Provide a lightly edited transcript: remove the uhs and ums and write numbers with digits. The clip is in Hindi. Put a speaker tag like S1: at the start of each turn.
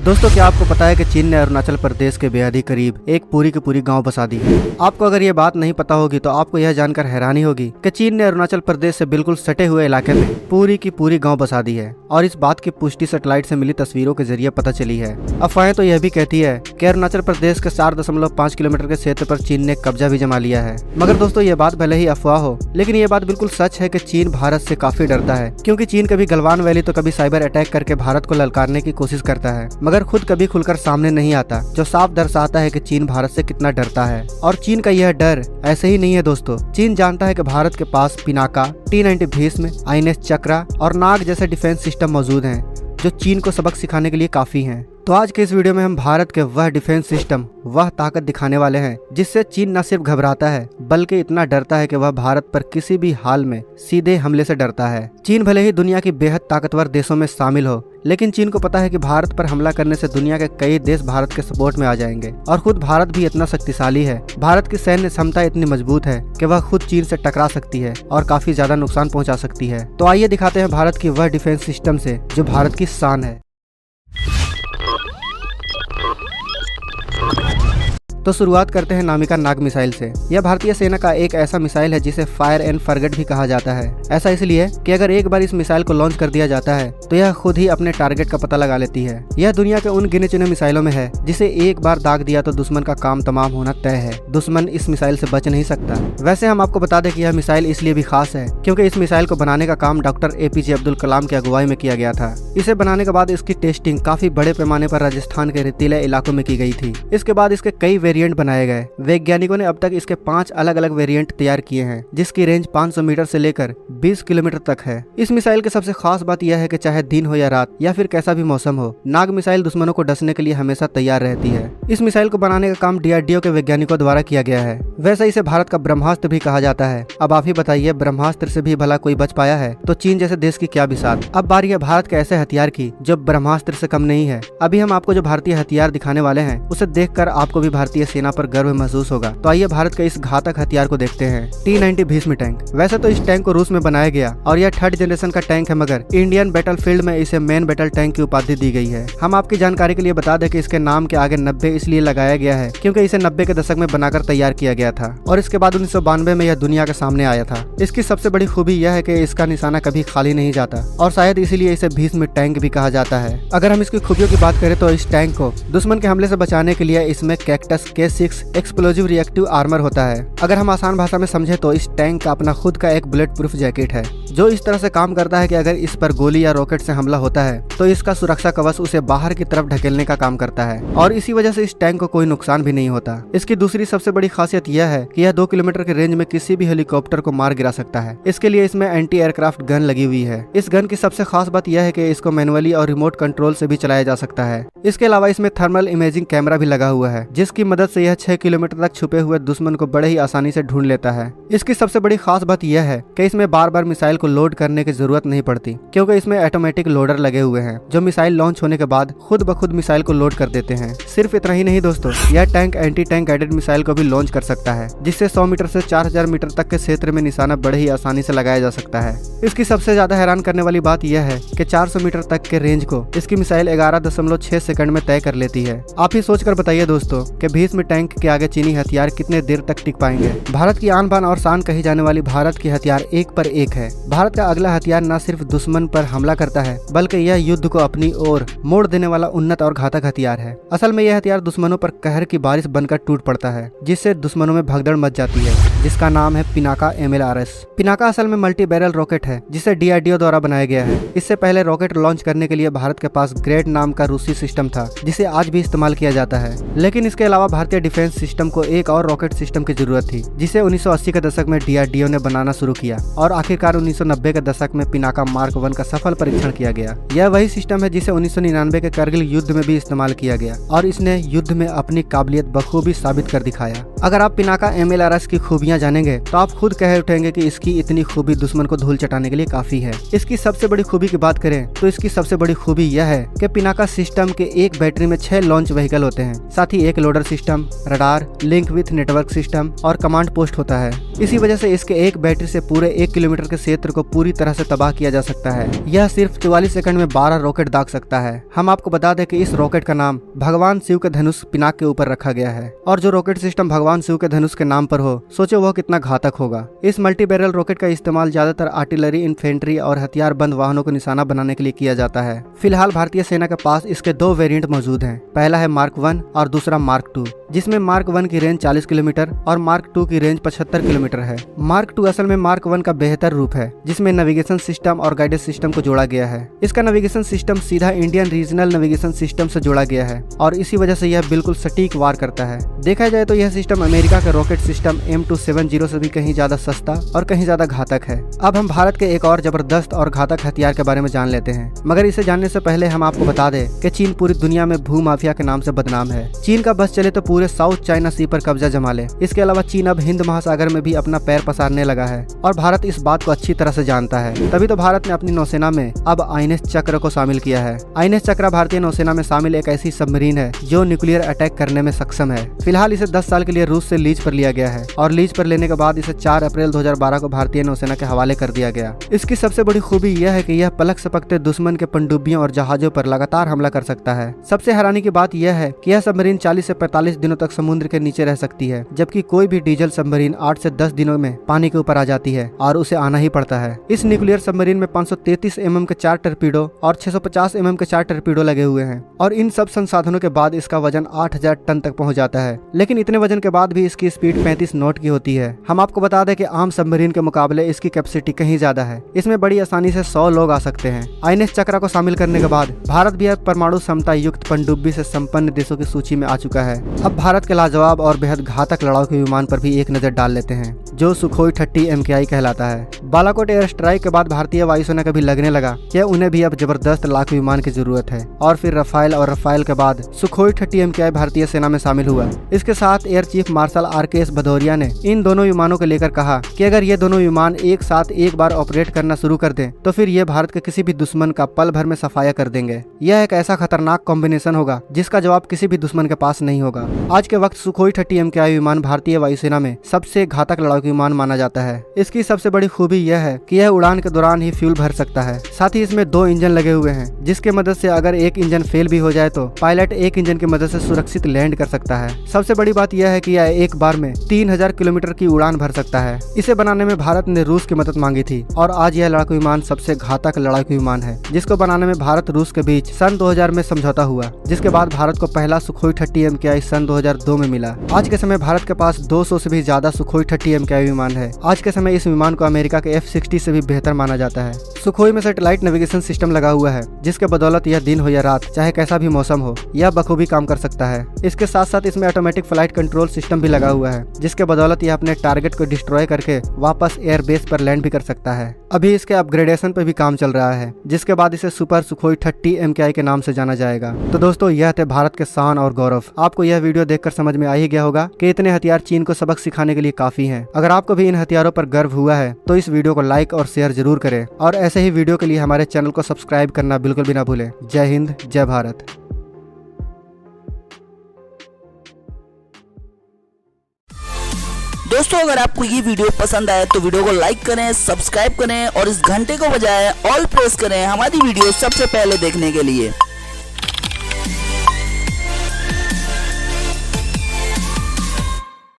S1: दोस्तों, क्या आपको पता है कि चीन ने अरुणाचल प्रदेश के बेहद ही करीब एक पूरी की पूरी गांव बसा दी है। आपको अगर ये बात नहीं पता होगी तो आपको यह जानकर हैरानी होगी कि चीन ने अरुणाचल प्रदेश से बिल्कुल सटे हुए इलाके में पूरी की पूरी गांव बसा दी है और इस बात की पुष्टि सैटेलाइट से मिली तस्वीरों के जरिए पता चली है। अफवाहें तो यह भी कहती है कि अरुणाचल प्रदेश के 4.5 किलोमीटर के क्षेत्र पर चीन ने कब्जा भी जमा लिया है। मगर दोस्तों, ये बात भले ही अफवाह हो, लेकिन ये बात बिल्कुल सच है कि चीन भारत से काफी डरता है, क्योंकि चीन कभी गलवान वैली तो कभी साइबर अटैक करके भारत को ललकारने की कोशिश करता है, मगर खुद कभी खुलकर सामने नहीं आता, जो साफ दर्शाता है कि चीन भारत से कितना डरता है। और चीन का यह डर ऐसे ही नहीं है दोस्तों। चीन जानता है कि भारत के पास पिनाका, T-90 भीष्म, INS चक्रा और नाग जैसे डिफेंस सिस्टम मौजूद हैं, जो चीन को सबक सिखाने के लिए काफी हैं। तो आज के इस वीडियो में हम भारत के वह डिफेंस सिस्टम, वह ताकत दिखाने वाले हैं जिससे चीन न सिर्फ घबराता है बल्कि इतना डरता है कि वह भारत पर किसी भी हाल में सीधे हमले से डरता है। चीन भले ही दुनिया की बेहद ताकतवर देशों में शामिल हो, लेकिन चीन को पता है कि भारत पर हमला करने से दुनिया के कई देश भारत के सपोर्ट में आ जाएंगे और खुद भारत भी इतना शक्तिशाली है, भारत की सैन्य क्षमता इतनी मजबूत है कि वह खुद चीन से टकरा सकती है और काफी ज्यादा नुकसान पहुंचा सकती है। तो आइए दिखाते हैं भारत की वह डिफेंस सिस्टम से जो भारत की शान है। तो शुरुआत करते हैं नामिका नाग मिसाइल से। यह भारतीय सेना का एक ऐसा मिसाइल है जिसे फायर एंड फॉरगेट भी कहा जाता है। ऐसा इसलिए कि अगर एक बार इस मिसाइल को लॉन्च कर दिया जाता है तो यह खुद ही अपने टारगेट का पता लगा लेती है। यह दुनिया के उन गिने चुने मिसाइलों में है जिसे एक बार दाग दिया तो दुश्मन का काम तमाम होना तय है। दुश्मन इस मिसाइल से बच नहीं सकता। वैसे हम आपको बता दें कि यह मिसाइल इसलिए भी खास है क्योंकि इस मिसाइल को बनाने का काम डॉक्टर APJ अब्दुल कलाम की अगुवाई में किया गया था। इसे बनाने के बाद इसकी टेस्टिंग काफी बड़े पैमाने पर राजस्थान के रेतीले इलाकों में की गई थी। इसके बाद इसके कई वेरिएंट बनाए गए। वैज्ञानिकों ने अब तक इसके 5 अलग अलग वेरिएंट तैयार किए हैं, जिसकी रेंज 500 मीटर से लेकर 20 किलोमीटर तक है। इस मिसाइल की सबसे खास बात यह है कि चाहे दिन हो या रात या फिर कैसा भी मौसम हो, नाग मिसाइल दुश्मनों को डसने के लिए हमेशा तैयार रहती है। इस मिसाइल को बनाने का काम DRDO के वैज्ञानिकों द्वारा किया गया है। वैसे इसे भारत का ब्रह्मास्त्र भी कहा जाता है। अब आप ही बताइए, ब्रह्मास्त्र से भी भला कोई बच पाया है तो चीन जैसे देश की क्या बिसात। अब बारी है भारत के ऐसे हथियार की जो ब्रह्मास्त्र से कम नहीं है। अभी हम आपको जो भारतीय हथियार दिखाने वाले हैं उसे देखकर आपको भी भारतीय सेना पर गर्व महसूस होगा। तो आइए भारत के इस घातक हथियार को देखते हैं, T-90 भीष्म टैंक। वैसे तो इस टैंक को रूस में बनाया गया और यह 3rd जनरेशन का टैंक है, मगर इंडियन बैटलफील्ड में इसे मेन बैटल टैंक की उपाधि दी गई है। हम आपकी जानकारी के लिए बता दें कि इसके नाम के आगे 90 इसलिए लगाया गया है क्योंकि इसे 90 के दशक में बनाकर तैयार किया गया था और इसके बाद 1992 में यह दुनिया के सामने आया था। इसकी सबसे बड़ी खूबी यह है कि इसका निशाना कभी खाली नहीं जाता और शायद इसीलिए इसे भीष्म टैंक भी कहा जाता है। अगर हम इसकी खूबियों की बात करें तो इस टैंक को दुश्मन के हमले से बचाने के लिए इसमें cactus K6 explosive reactive armour होता है। अगर हम आसान भाषा में समझे तो इस टैंक का अपना खुद का एक बुलेट प्रूफ जैकेट है जो इस तरह से काम करता है कि अगर इस पर गोली या रॉकेट से हमला होता है तो इसका सुरक्षा कवच उसे बाहर की तरफ ढकेलने का काम करता है और इसी वजह से इस टैंक को कोई नुकसान भी नहीं होता। इसकी दूसरी सबसे बड़ी खासियत यह है कि यह 2 किलोमीटर की रेंज में किसी भी हेलीकॉप्टर को मार गिरा सकता है। इसके लिए इसमें एंटी एयरक्राफ्ट गन लगी हुई है। इस गन की सबसे खास बात यह है कि इसको मैनुअली और रिमोट कंट्रोल से भी चलाया जा सकता है। इसके अलावा इसमें थर्मल इमेजिंग कैमरा भी लगा हुआ है जिसकी मदद से यह 6 किलोमीटर तक छुपे हुए दुश्मन को बड़े ही आसानी से ढूंढ लेता है। इसकी सबसे बड़ी खास बात यह है कि इसमें बार बार मिसाइल को लोड करने की जरूरत नहीं पड़ती क्योंकि इसमें ऑटोमेटिक लोडर लगे हुए हैं जो मिसाइल लॉन्च होने के बाद खुद ब खुद मिसाइल को लोड कर देते हैं। सिर्फ इतना ही नहीं दोस्तों, यह tank anti tank guided missile को भी लॉन्च कर सकता है जिससे 100 मीटर से 4000 मीटर तक के क्षेत्र में निशाना बड़े ही आसानी से लगाया जा सकता है। इसकी सबसे ज्यादा हैरान करने वाली बात यह है कि 400 मीटर तक के रेंज को इसकी मिसाइल 11.6 सेकंड में तय कर लेती है। आप ही सोचकर बताइए दोस्तों कि भीष्म टैंक के आगे चीनी हथियार कितने देर तक टिक पाएंगे। भारत की आन बान और शान कही जाने वाली भारत की हथियार एक पर एक है। भारत का अगला हथियार न सिर्फ दुश्मन पर हमला करता है बल्कि यह युद्ध को अपनी ओर मोड़ देने वाला उन्नत और घातक हथियार है। असल में यह हथियार दुश्मनों पर कहर की बारिश बनकर टूट पड़ता है जिससे दुश्मनों में भगदड़ मच जाती है, जिसका नाम है पिनाका MLRS। पिनाका असल में मल्टी बैरल रॉकेट है जिसे DRDO द्वारा बनाया गया है। इससे पहले रॉकेट लॉन्च करने के लिए भारत के पास ग्रेड नाम का रूसी सिस्टम था जिसे आज भी इस्तेमाल किया जाता है, लेकिन इसके अलावा भारतीय डिफेंस सिस्टम को एक और रॉकेट सिस्टम की जरूरत थी जिसे 1980 के दशक में DRDO ने बनाना शुरू किया और आखिरकार 1990 के दशक में पिनाका मार्क 1 का सफल परीक्षण किया गया। यह वही सिस्टम है जिसे 1999 के करगिल युद्ध में भी इस्तेमाल किया गया और इसने युद्ध में अपनी काबिलियत बखूबी साबित कर दिखाया। अगर आप पिनाका MLRS की खूबियां जानेंगे तो आप खुद कह उठेंगे कि इसकी इतनी खूबी दुश्मन को धूल चटाने के लिए काफी है। इसकी सबसे बड़ी खूबी की बात करें तो इसकी सबसे बड़ी खूबी यह है कि पिनाका सिस्टम के एक बैटरी में 6 लॉन्च व्हीकल होते हैं, साथ ही एक loader system, radar, link with network system और कमांड पोस्ट होता है। इसी वजह से इसके एक बैटरी से पूरे 1 किलोमीटर के क्षेत्र को पूरी तरह से तबाह किया जा सकता है। यह सिर्फ 44 सेकंड में 12 रॉकेट दाग सकता है। हम आपको बता दें कि इस रॉकेट का नाम भगवान शिव के धनुष पिनाक के ऊपर रखा गया है, और जो रॉकेट सिस्टम भगवान शिव के धनुष के नाम पर हो, सोचो वह कितना घातक होगा। इस मल्टी बैरल रॉकेट का इस्तेमाल ज्यादातर आर्टिलरी, इन्फेंट्री और हथियार बंद वाहनों को निशाना बनाने के लिए किया जाता है। फिलहाल भारतीय सेना के पास इसके 2 वेरिएंट मौजूद हैं। पहला है मार्क 1 और दूसरा मार्क 2, जिसमें मार्क 1 की रेंज 40 किलोमीटर और मार्क 2 की रेंज 75 किलोमीटर है। मार्क 2 असल में मार्क 1 का बेहतर रूप है, जिसमें नेविगेशन सिस्टम और गाइडेंस सिस्टम को जोड़ा गया है। इसका नेविगेशन सिस्टम सीधा इंडियन रीजनल नेविगेशन सिस्टम से जोड़ा गया है और इसी वजह से यह बिल्कुल सटीक वार करता है। देखा जाए तो यह सिस्टम अमेरिका के रॉकेट सिस्टम M270 से भी कहीं ज्यादा सस्ता और कहीं ज्यादा घातक है। अब हम भारत के एक और जबरदस्त और घातक हथियार के बारे में जान लेते हैं, मगर इसे जानने से पहले हम आपको बता दें कि चीन पूरी दुनिया में भू माफिया के नाम से बदनाम है। चीन का बस चले तो पूरे साउथ चाइना सी पर कब्जा जमा ले। इसके अलावा चीन अब हिंद महासागर में भी अपना पैर पसारने लगा है और भारत इस बात को अच्छी तरह से जानता है। तभी तो भारत ने अपनी नौसेना में अब INS चक्र को शामिल किया है। INS चक्र भारतीय नौसेना में शामिल एक ऐसी सबमरीन है जो न्यूक्लियर अटैक करने में सक्षम है। फिलहाल इसे 10 साल के लिए रूस से लीज पर लिया गया है और लीज पर लेने के बाद इसे 4 अप्रैल 2012 को भारतीय नौसेना के हवाले कर दिया गया। इसकी सबसे बड़ी खूबी यह है कि यह पलक झपकते दुश्मन के पनडुब्बियों और जहाजों पर लगातार हमला कर सकता है। सबसे हैरानी की बात यह है कि यह सबमरीन 40 से 45 दिनों तक समुद्र के नीचे रह सकती है, जबकि कोई भी डीजल सबमरीन 8 से 10 दिनों में पानी के ऊपर आ जाती है और उसे आना ही पड़ता है। इस न्यूक्लियर सबमरीन में 533 mm के 4 टर्पीडो और 650 mm के 4 टर्पीडो लगे हुए हैं और इन सब संसाधनों के बाद इसका वजन 8000 टन तक पहुंच जाता है। लेकिन इतने वजन के बाद भी इसकी स्पीड 35 नॉट की होती है। हम आपको बता दें कि आम सबमरीन के मुकाबले इसकी कैपेसिटी कहीं ज्यादा है। इसमें बड़ी आसानी से 100 लोग आ सकते हैं। INS चक्र को शामिल करने के बाद भारत भी अब परमाणु क्षमता युक्त पनडुब्बी से संपन्न देशों की सूची में आ चुका है। अब भारत के लाजवाब और बेहद घातक लड़ाकू विमान पर भी एक नजर डाल लेते हैं, जो सुखोई 30 MKI कहलाता है। बालाकोट एयर स्ट्राइक के बाद भारतीय वायुसेना को भी लगने लगा कि उन्हें भी अब जबरदस्त लड़ाकू विमान की जरूरत है और फिर रफाल और रफाल के बाद सुखोई 30 MKI भारतीय सेना में शामिल हुआ। इसके साथ air chief marshal RKS Bhadauria ने इन दोनों विमानों को लेकर कहा कि अगर ये दोनों विमान एक साथ एक बार ऑपरेट करना शुरू कर दें तो फिर ये भारत के किसी भी दुश्मन का पल भर में सफाया कर देंगे। यह एक ऐसा खतरनाक कॉम्बिनेशन होगा जिसका जवाब किसी भी दुश्मन के पास नहीं होगा। आज के वक्त सुखोई 30 MKI विमान भारतीय वायुसेना में सबसे घातक लड़ाकू विमान माना जाता है। इसकी सबसे बड़ी खूबी यह है कि यह उड़ान के दौरान ही फ्यूल भर सकता है। साथ ही इसमें 2 इंजन लगे हुए हैं, जिसके मदद से अगर एक इंजन फेल भी हो जाए तो पायलट एक इंजन की मदद से सुरक्षित लैंड कर सकता है। सबसे बड़ी बात यह है कि यह एक बार में 3000 किलोमीटर की उड़ान भर सकता है। इसे बनाने में भारत ने रूस की मदद मांगी थी और आज यह लड़ाकू विमान सबसे घातक लड़ाकू विमान है, जिसको बनाने में भारत रूस के बीच सन 2000 में समझौता हुआ, जिसके बाद भारत को पहला सुखोई 30 MKI सन 2002 में मिला। आज के समय भारत के पास 200 से भी ज्यादा सुखोई 30 MKI विमान है। आज के समय इस विमान को अमेरिका के F-60 से भी बेहतर माना जाता है। सुखोई में सैटेलाइट नेविगेशन सिस्टम लगा हुआ है, जिसके बदौलत यह दिन हो या रात, चाहे कैसा भी मौसम हो, यह बखूबी काम कर सकता है। इसके साथ साथ इसमें ऑटोमेटिक फ्लाइट कंट्रोल सिस्टम भी लगा हुआ है, जिसके बदौलत यह अपने टारगेट को डिस्ट्रॉय करके वापस एयरबेस पर लैंड भी कर सकता है। अभी इसके अपग्रेडेशन पर भी काम चल रहा है, जिसके बाद इसे सुपर सुखोई 30 MKI के नाम से जाना जाएगा। तो दोस्तों, यह थे भारत के शान और गौरव। आपको यह वीडियो देखकर समझ में आ ही गया होगा कि इतने हथियार चीन को सबक सिखाने के लिए काफी हैं। अगर आपको भी इन हथियारों पर गर्व हुआ है तो इस वीडियो को लाइक और शेयर जरूर करें और ऐसे ही वीडियो के लिए हमारे चैनल को सब्सक्राइब करना बिल्कुल भी ना भूलें। जय हिंद, जय भारत।
S2: दोस्तों, अगर आपको ये वीडियो पसंद आए तो वीडियो को लाइक करें, सब्सक्राइब करें और इस घंटे को बजाय ऑल प्रेस करें हमारी वीडियो सबसे पहले देखने के लिए।